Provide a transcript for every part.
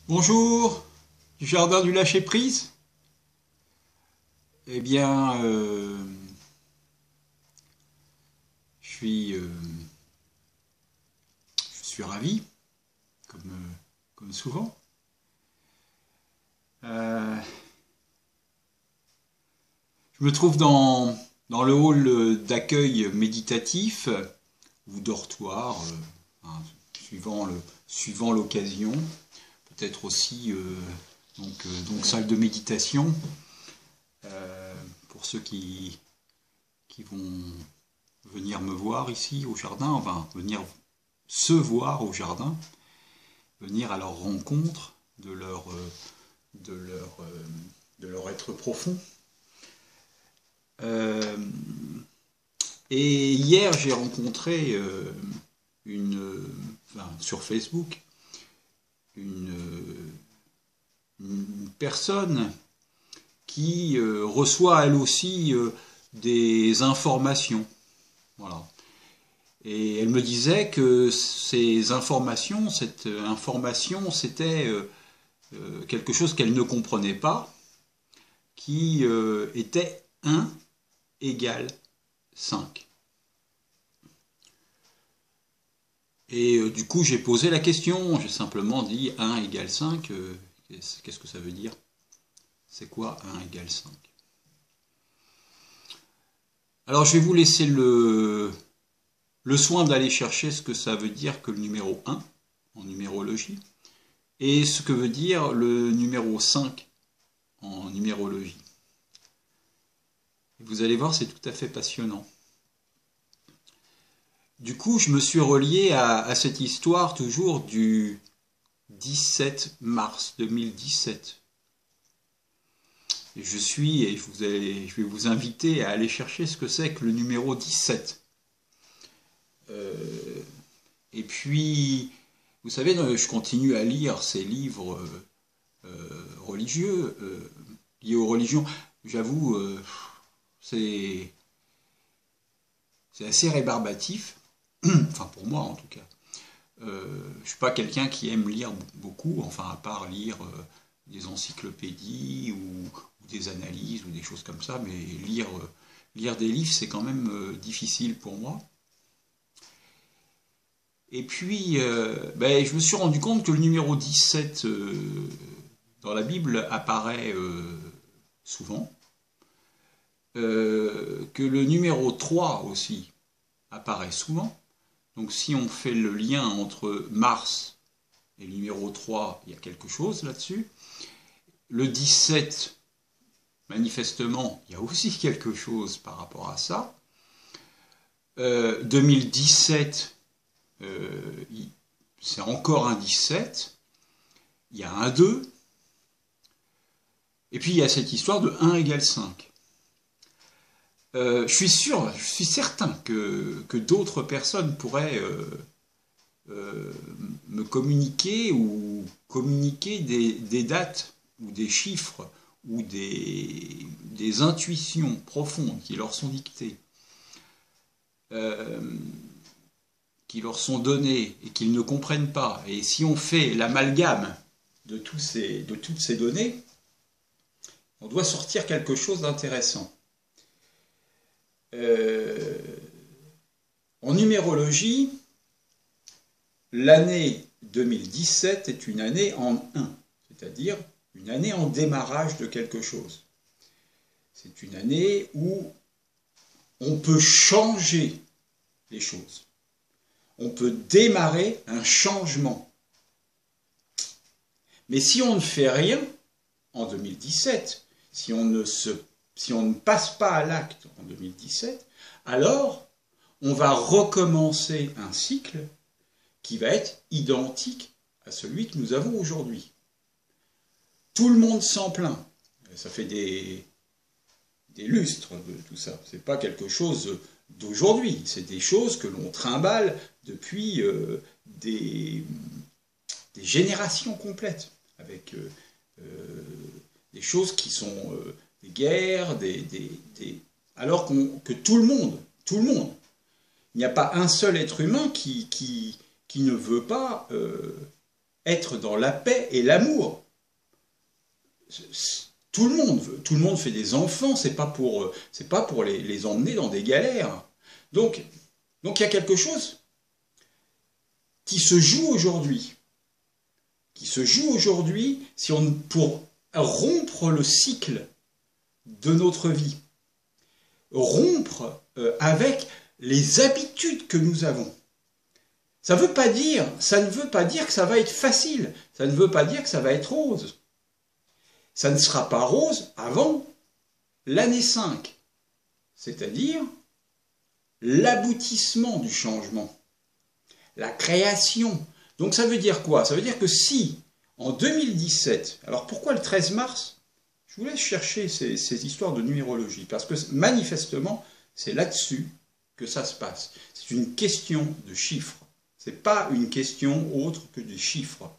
Bonjour, du jardin du lâcher-prise. Eh bien, je suis, euh, je suis ravi, comme souvent. Euh, je me trouve dans le hall d'accueil méditatif ou dortoir, hein, suivant l'occasion. Peut-être aussi donc salle de méditation pour ceux qui vont venir me voir ici au jardin, enfin venir se voir au jardin, venir à leur rencontre de leur, euh, de leur être profond. Euh, et hier, j'ai rencontré sur Facebook une, une personne qui reçoit elle aussi des informations. Voilà. Et elle me disait que cette information, c'était quelque chose qu'elle ne comprenait pas, qui était 1 égale 5. Et du coup, j'ai posé la question, j'ai simplement dit 1 égale 5, qu'est-ce que ça veut dire? C'est quoi 1 égale 5? Alors, je vais vous laisser le soin d'aller chercher ce que ça veut dire que le numéro 1 en numérologie et ce que veut dire le numéro 5 en numérologie. Et vous allez voir, c'est tout à fait passionnant. Du coup, je me suis relié à cette histoire toujours du 17 mars 2017. Et je vais vous inviter à aller chercher ce que c'est que le numéro 17. Et puis, vous savez, je continue à lire ces livres religieux, liés aux religions. J'avoue, c'est assez rébarbatif, enfin pour moi en tout cas. Je ne suis pas quelqu'un qui aime lire beaucoup, enfin à part lire des encyclopédies ou des analyses ou des choses comme ça, mais lire des livres c'est quand même difficile pour moi. Et puis, je me suis rendu compte que le numéro 17 dans la Bible apparaît souvent, que le numéro 3 aussi apparaît souvent. Donc si on fait le lien entre Mars et le numéro 3, il y a quelque chose là-dessus. Le 17, manifestement, il y a aussi quelque chose par rapport à ça. 2017, c'est encore un 17. Il y a un 2. Et puis il y a cette histoire de 1 égale 5. Je suis certain que d'autres personnes pourraient me communiquer ou communiquer des dates ou des chiffres ou des intuitions profondes qui leur sont dictées, qui leur sont données et qu'ils ne comprennent pas. Et si on fait l'amalgame de toutes ces données, on doit sortir quelque chose d'intéressant. En numérologie, l'année 2017 est une année en 1, c'est-à-dire une année en démarrage de quelque chose. C'est une année où on peut changer les choses. On peut démarrer un changement. Mais si on ne fait rien en 2017, si on ne passe pas à l'acte en 2017, alors on va recommencer un cycle qui va être identique à celui que nous avons aujourd'hui. Tout le monde s'en plaint. Ça fait des lustres de tout ça. Ce n'est pas quelque chose d'aujourd'hui. C'est des choses que l'on trimballe depuis des générations complètes, avec des choses qui sont des guerres, alors que tout le monde, il n'y a pas un seul être humain qui ne veut pas être dans la paix et l'amour. Tout le monde fait des enfants, c'est pas pour les emmener dans des galères. Donc il y a quelque chose qui se joue aujourd'hui, pour rompre le cycle de notre vie, rompre avec les habitudes que nous avons. Ça ne veut pas dire que ça va être facile, ça ne veut pas dire que ça va être rose. Ça ne sera pas rose avant l'année 5, c'est-à-dire l'aboutissement du changement, la création. Donc ça veut dire quoi? Ça veut dire que si, en 2017, alors pourquoi le 13 mars? Je vous laisse chercher ces histoires de numérologie, parce que manifestement, c'est là-dessus que ça se passe. C'est une question de chiffres. Ce n'est pas une question autre que des chiffres.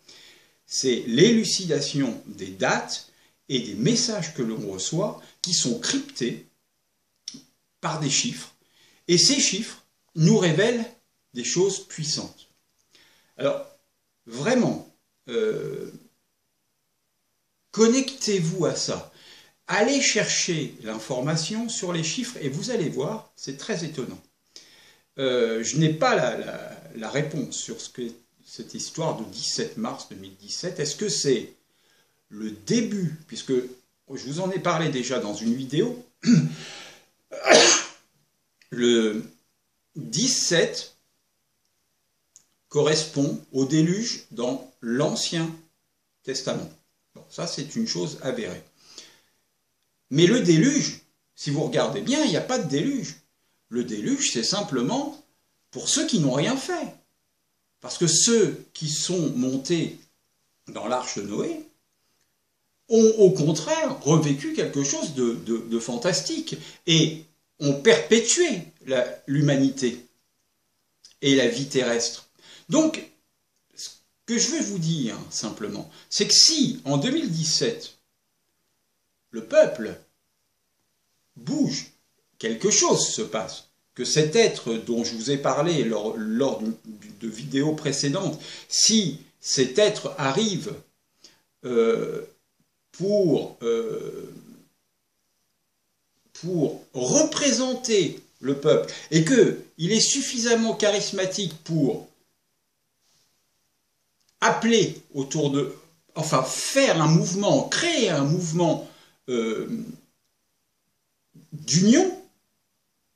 C'est l'élucidation des dates et des messages que l'on reçoit qui sont cryptés par des chiffres. Et ces chiffres nous révèlent des choses puissantes. Alors, vraiment, connectez-vous à ça. Allez chercher l'information sur les chiffres et vous allez voir, c'est très étonnant. Je n'ai pas la réponse sur cette histoire de 17 mars 2017. Est-ce que c'est le début, puisque je vous en ai parlé déjà dans une vidéo, le 17 correspond au déluge dans l'Ancien Testament. Bon, ça, c'est une chose avérée. Mais le déluge, si vous regardez bien, il n'y a pas de déluge. Le déluge, c'est simplement pour ceux qui n'ont rien fait. Parce que ceux qui sont montés dans l'arche de Noé ont au contraire revécu quelque chose de fantastique et ont perpétué l'humanité et la vie terrestre. Donc, ce que je veux vous dire simplement, c'est que si en 2017, le peuple bouge, quelque chose se passe, que cet être dont je vous ai parlé lors de vidéos précédentes, si cet être arrive pour représenter le peuple et qu'il est suffisamment charismatique pour appeler autour de, enfin faire un mouvement, créer un mouvement d'union,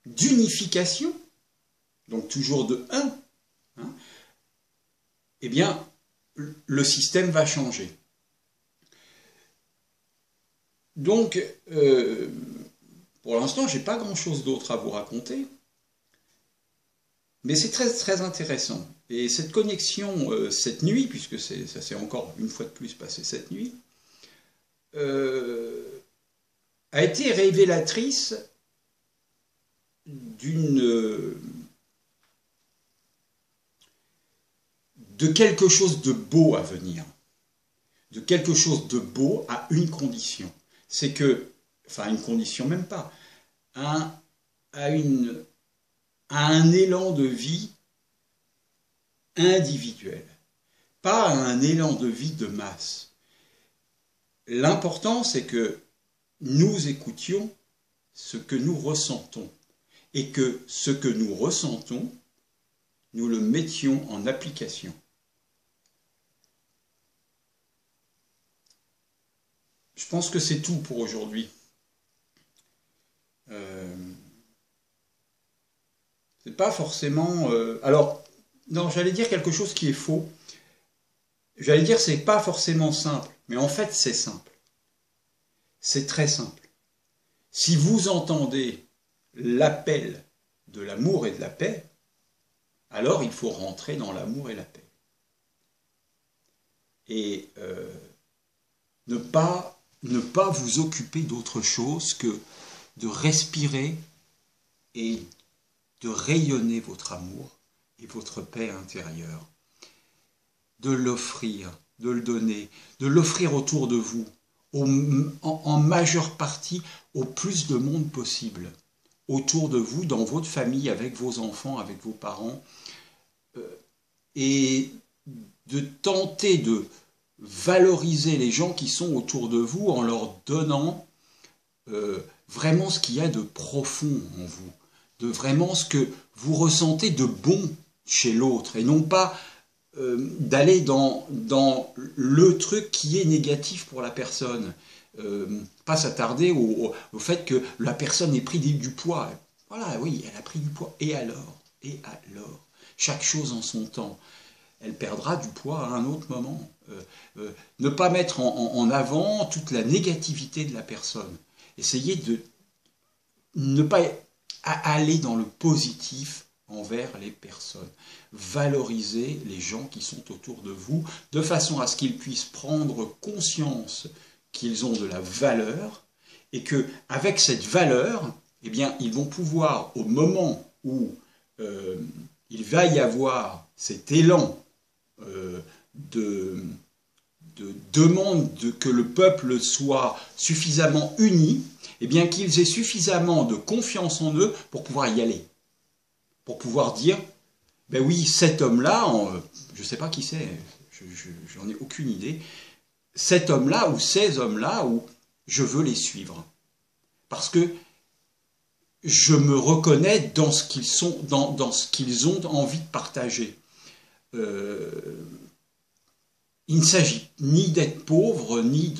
d'unification, donc toujours de un, hein, eh bien le système va changer. Donc, pour l'instant, je n'ai pas grand-chose d'autre à vous raconter, mais c'est très, très intéressant. Et cette connexion, cette nuit, puisque ça s'est encore une fois de plus passé cette nuit, a été révélatrice de quelque chose de beau à venir, de quelque chose de beau à une condition. C'est que, enfin une condition même pas, à un élan de vie individuel, pas à un élan de vie de masse. L'important, c'est que nous écoutions ce que nous ressentons et que ce que nous ressentons, nous le mettions en application. Je pense que c'est tout pour aujourd'hui. C'est pas forcément... alors, non, j'allais dire quelque chose qui est faux. J'allais dire c'est pas forcément simple, mais en fait c'est simple. C'est très simple. Si vous entendez l'appel de l'amour et de la paix, alors il faut rentrer dans l'amour et la paix. Et ne pas vous occuper d'autre chose que de respirer et de rayonner votre amour et votre paix intérieure. De l'offrir, de le donner, de l'offrir autour de vous, en majeure partie au plus de monde possible, autour de vous, dans votre famille, avec vos enfants, avec vos parents. Et de tenter de valoriser les gens qui sont autour de vous en leur donnant vraiment ce qu'il y a de profond en vous, de vraiment ce que vous ressentez de bon chez l'autre, et non pas d'aller dans le truc qui est négatif pour la personne. Pas s'attarder au fait que la personne ait pris du poids. Voilà, oui, elle a pris du poids. Et alors? Et alors? Chaque chose en son temps. Elle perdra du poids à un autre moment. Ne pas mettre en avant toute la négativité de la personne. Essayez de ne pas aller dans le positif envers les personnes. Valorisez les gens qui sont autour de vous, de façon à ce qu'ils puissent prendre conscience qu'ils ont de la valeur, et que avec cette valeur, eh bien, ils vont pouvoir, au moment où il va y avoir cet élan de demande que le peuple soit suffisamment uni, eh bien qu'ils aient suffisamment de confiance en eux pour pouvoir y aller. Pour pouvoir dire, ben oui, cet homme-là, je ne sais pas qui c'est, j'en ai aucune idée, cet homme-là ou ces hommes-là, je veux les suivre. Parce que je me reconnais dans ce qu'ils sont, dans ce qu'ils ont envie de partager. Il ne s'agit ni d'être pauvre, ni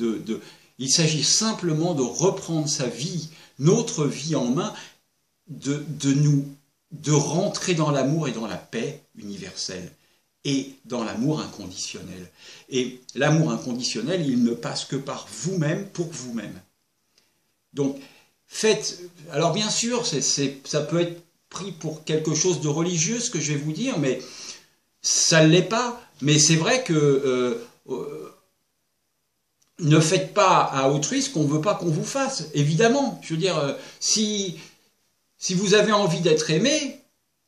il s'agit simplement de reprendre sa vie, notre vie en main, de rentrer dans l'amour et dans la paix universelle, et dans l'amour inconditionnel. Et l'amour inconditionnel, il ne passe que par vous-même, pour vous-même. Donc, faites... Alors bien sûr, ça peut être pris pour quelque chose de religieux, ce que je vais vous dire, mais ça ne l'est pas. Mais c'est vrai que ne faites pas à autrui ce qu'on ne veut pas qu'on vous fasse. Évidemment, je veux dire, si vous avez envie d'être aimé,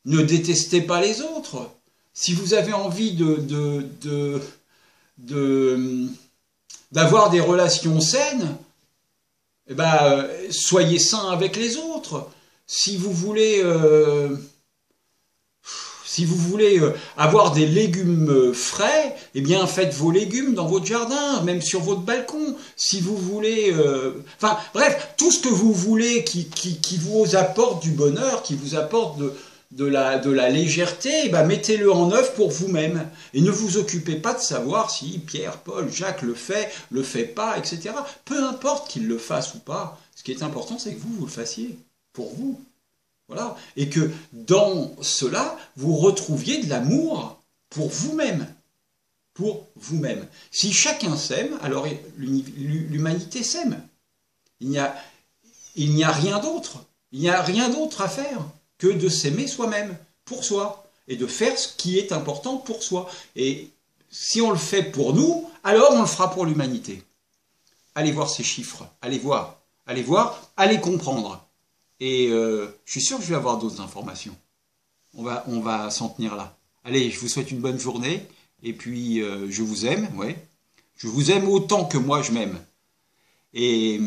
ne détestez pas les autres. Si vous avez envie d'avoir des relations saines, eh ben, soyez sains avec les autres. Si vous voulez avoir des légumes frais, eh bien faites vos légumes dans votre jardin, même sur votre balcon. Si vous voulez... Enfin, bref, tout ce que vous voulez qui vous apporte du bonheur, qui vous apporte de la légèreté, eh ben, mettez-le en œuvre pour vous-même. Et ne vous occupez pas de savoir si Pierre, Paul, Jacques le fait pas, etc. Peu importe qu'il le fasse ou pas. Ce qui est important, c'est que vous le fassiez. Pour vous. Voilà. Et que dans cela, vous retrouviez de l'amour pour vous-même. Pour vous-même. Si chacun s'aime, alors l'humanité s'aime. Il n'y a rien d'autre. Il n'y a rien d'autre à faire que de s'aimer soi-même, pour soi, et de faire ce qui est important pour soi. Et si on le fait pour nous, alors on le fera pour l'humanité. Allez voir ces chiffres, allez voir, allez comprendre. Et je suis sûr que je vais avoir d'autres informations. On va s'en tenir là. Allez, je vous souhaite une bonne journée, et puis je vous aime, ouais. Je vous aime autant que moi je m'aime. Et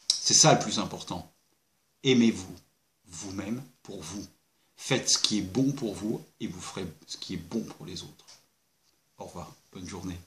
c'est ça le plus important. Aimez-vous. Vous-même, pour vous. Faites ce qui est bon pour vous et vous ferez ce qui est bon pour les autres. Au revoir, bonne journée.